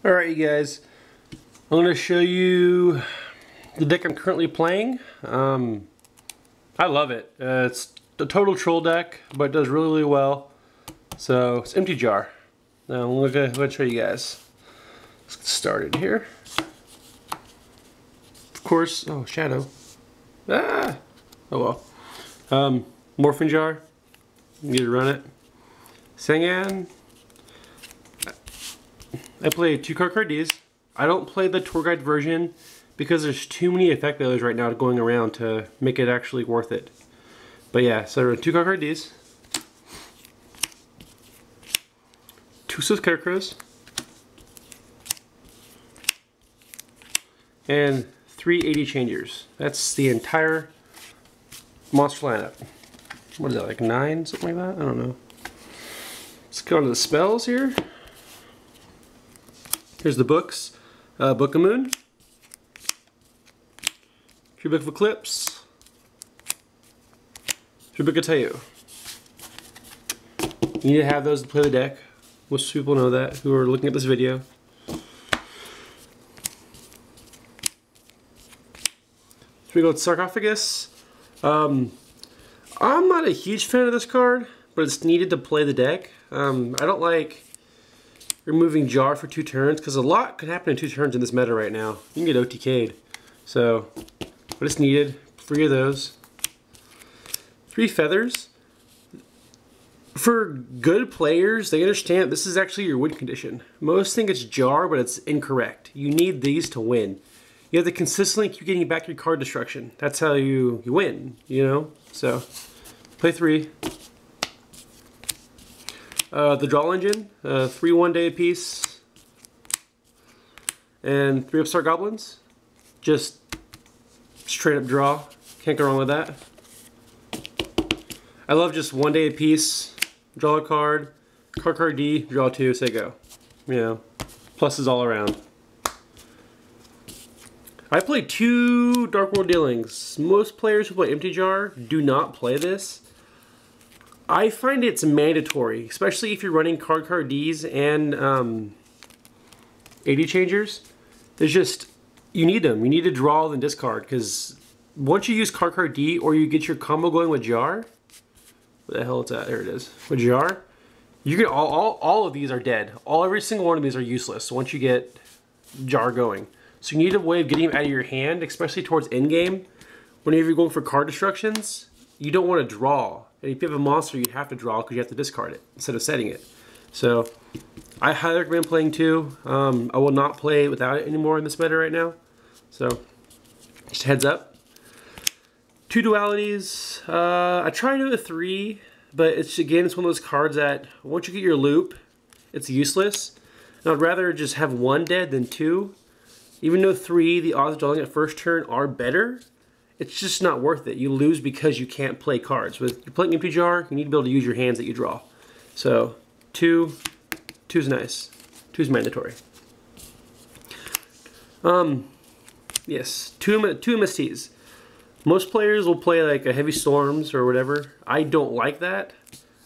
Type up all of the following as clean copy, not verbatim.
Alright you guys, I'm going to show you the deck I'm currently playing. I love it. It's a total troll deck, but it does really, really well. So it's Empty Jar. Now I'm going to show you guys. Let's get started here. Of course, oh, Shadow. Ah! Oh well. Morphin Jar. You need to run it. Sangan. I play 2 card Ds. I don't play the tour guide version because there's too many effect values right now going around to make it actually worth it. But yeah, so I run 2 card Ds, 2 Scarecrows, and 3 80 changers. That's the entire monster lineup. What is that, like 9? Something like that? I don't know. Let's go to the spells here. Here's the books. Book of Moon, True Book of Eclipse, True Book of Tayu. You need to have those to play the deck. Most people know that who are looking at this video. 3 Gold Sarcophagus. I'm not a huge fan of this card, but it's needed to play the deck. I don't like removing Jar for 2 turns, because a lot can happen in 2 turns in this meta right now. You can get OTK'd. So, but it's needed. 3 of those. 3 Feathers. For good players, they understand this is actually your win condition. Most think it's Jar, but it's incorrect. You need these to win. You have to consistently keep getting back your card destruction. That's how you win, you know? So, play 3. The Draw Engine, 3 one-day apiece, and 3 Upstart Goblins. Just straight up draw. Can't go wrong with that. I love just 1 day apiece. Draw a card, card D, draw 2, say go. You know, pluses all around. I play 2 Dark World Dealings. Most players who play Empty Jar do not play this. I find it's mandatory, especially if you're running card Ds and 80 changers. There's just, you need them. You need to draw and discard, because once you use card D or you get your combo going with Jar, where the hell it's at? There it is. With Jar, you get all of these are dead. Every single one of these are useless once you get Jar going. So you need a way of getting them out of your hand, especially towards end game. Whenever you're going for card destructions, you don't want to draw. And if you have a monster, you have to draw because you have to discard it instead of setting it. So I highly recommend playing 2. I will not play without it anymore in this meta right now. So just heads up. 2 dualities. I try to do a 3, but it's one of those cards that once you get your loop, it's useless. And I'd rather just have 1 dead than 2. Even though 3, the odds of drawing at first turn are better, it's just not worth it. You lose because you can't play cards. With you're playing Empty Jar, you need to be able to use your hands that you draw. So 2 is nice. 2 is mandatory. Yes, 2 MSTs. Most players will play like a Heavy Storms or whatever. I don't like that.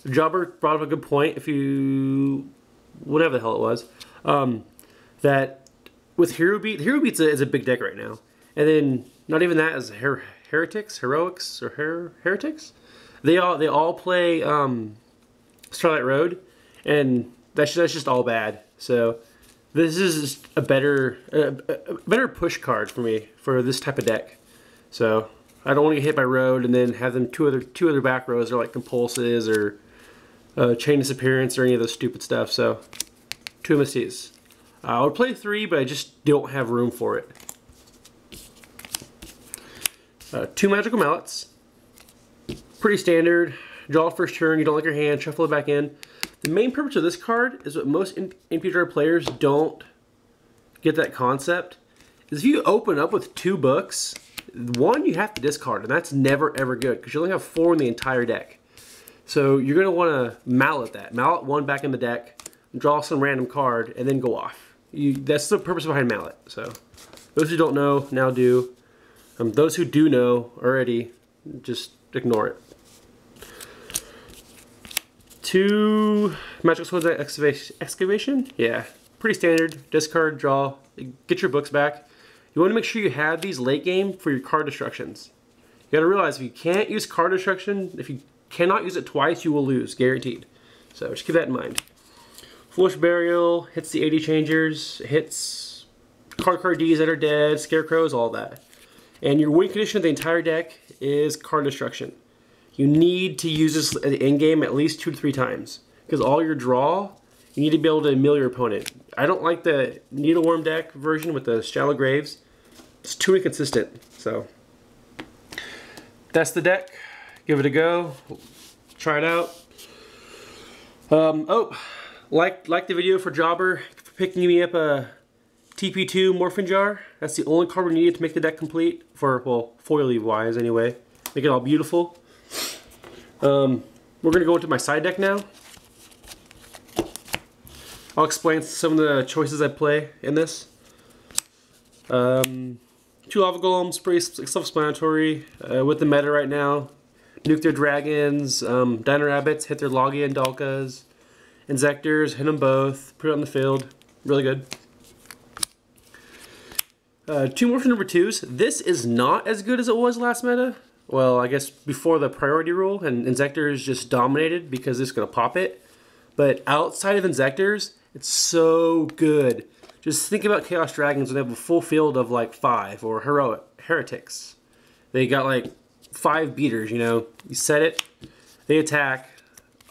Jobber brought up a good point. If you, whatever the hell it was, that with Hero Beats is a big deck right now, and then not even that as Heretics. They all play Starlight Road, and that's just all bad. So this is a better push card for me for this type of deck. So I don't want to get hit by Road and then have them two other back rows are like Compulses or Chain Disappearance or any of those stupid stuff. So 2 MSTs. I would play 3, but I just don't have room for it. 2 Magical Mallets. Pretty standard. Draw first turn, you don't like your hand, shuffle it back in. The main purpose of this card is what most Empty Jar players don't get that concept. Is if you open up with 2 books, 1 you have to discard, and that's never ever good because you only have 4 in the entire deck. So you're going to want to mallet that. Mallet 1 back in the deck, draw some random card, and then go off. That's the purpose behind mallet. So those who don't know now do. Those who do know already, just ignore it. 2 Magical Swords Excavation? Yeah. pretty standard. Discard, draw, get your books back. You want to make sure you have these late game for your card destructions. You got to realize if you can't use card destruction, if you cannot use it twice, you will lose, guaranteed. So just keep that in mind. Foolish Burial hits the 80 changers, hits card Ds that are dead, scarecrows, all that. And your win condition of the entire deck is card destruction. You need to use this at the end game at least 2 to 3 times. Because all your draw, you need to be able to mill your opponent. I don't like the Needleworm deck version with the Shallow Graves. It's too inconsistent. So that's the deck. Give it a go. Try it out. Like the video for Jobber for picking me up a TP2 Morphin Jar. That's the only card we needed to make the deck complete for, well, foil wise anyway. Make it all beautiful. We're gonna go into my side deck now. I'll explain some of the choices I play in this. 2 Lava Golems, pretty self-explanatory. With the meta right now, nuke their dragons, Dino Rabbits, hit their Logia and Dalkas, Inzectors, hit them both, put it on the field, really good. 2 Morphin number 2s. This is not as good as it was last meta. Well, I guess before the priority rule, and Inzectors just dominated because it's going to pop it. But outside of Inzectors, it's so good. Just think about Chaos Dragons when they have a full field of like 5, or Heretics. They got like 5 beaters, you know. You set it, they attack.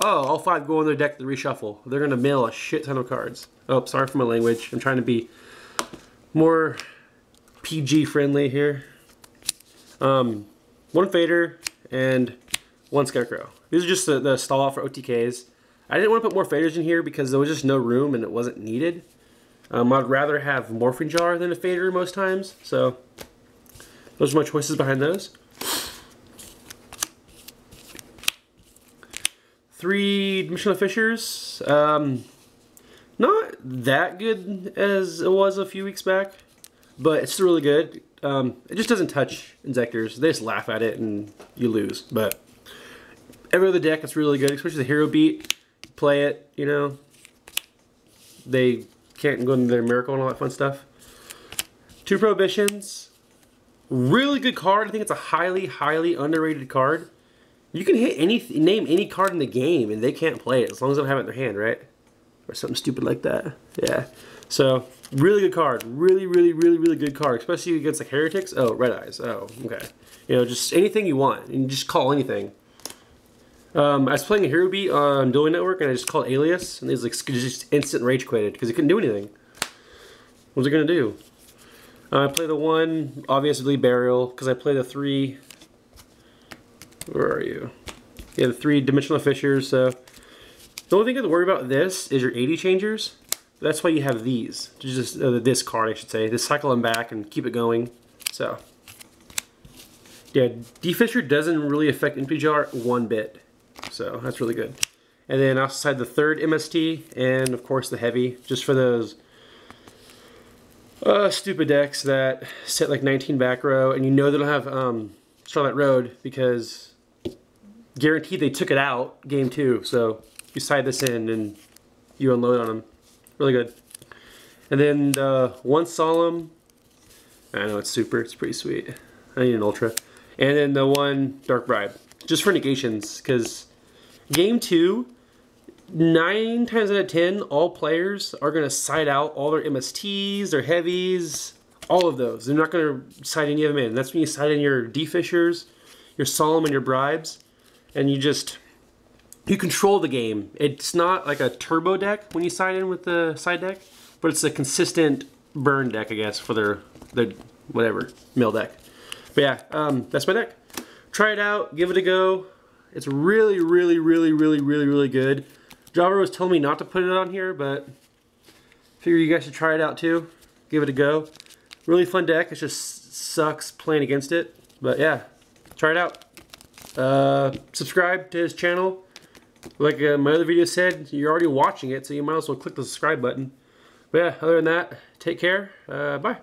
Oh, all 5 go in their deck to reshuffle. They're going to mill a shit ton of cards. Oh, sorry for my language. I'm trying to be more PG friendly here. 1 Fader and 1 Scarecrow. These are just the stall out for OTKs. I didn't want to put more Faders in here because there was just no room and it wasn't needed. I'd rather have Morphin Jar than a Fader most times. So those are my choices behind those. 3-dimensional Fissures. Not that good as it was a few weeks back, but it's still really good. It just doesn't touch Inzectors. They just laugh at it and you lose. But every other deck is really good, especially the Hero Beat. Play it, you know. They can't go into their Miracle and all that fun stuff. 2 Prohibitions. Really good card. I think it's a highly, highly underrated card. You can name any card in the game and they can't play it as long as they don't have it in their hand, right? Or something stupid like that. Yeah. So, really good card. Really, really, really, really good card. Especially against like Heretics. Oh, Red Eyes. Oh, okay. You know, just anything you want. You can just call anything. I was playing a Hero Beat on Dueling Network and I just called Alias. And he was like just instant rage quitted because he couldn't do anything. What was he going to do? I play the 1, obviously Burial, because I play the 3. Where are you? Yeah, the 3-dimensional Fissures. So the only thing you have to worry about this is your 80 changers. That's why you have these. Just this card, I should say. Just cycle them back and keep it going. So yeah, Defisher doesn't really affect MP Jar 1 bit. So that's really good. And then outside the 3rd MST and of course the heavy, just for those stupid decks that set like 19 back row and you know they don't have Starlight Road because guaranteed they took it out game 2. So you side this in and you unload on them. Really good. And then the 1 Solemn. I know it's super. It's pretty sweet. I need an Ultra. And then the 1 Dark Bribe. Just for negations because game 2, 9 times out of 10, all players are going to side out all their MSTs, their heavies, all of those. They're not going to side any of them in. That's when you side in your Defishers, your Solemn, and your Bribes. And you control the game. It's not like a turbo deck when you side in with the side deck, but it's a consistent burn deck, I guess, for their whatever, mill deck. But yeah, that's my deck. Try it out, give it a go. It's really, really, really, really, really, really good. Jobber was telling me not to put it on here, but I figure you guys should try it out too. Give it a go. Really fun deck. It just sucks playing against it. But yeah, try it out. Subscribe to his channel. Like my other video said, you're already watching it, so you might as well click the subscribe button. But yeah, other than that, take care. Bye.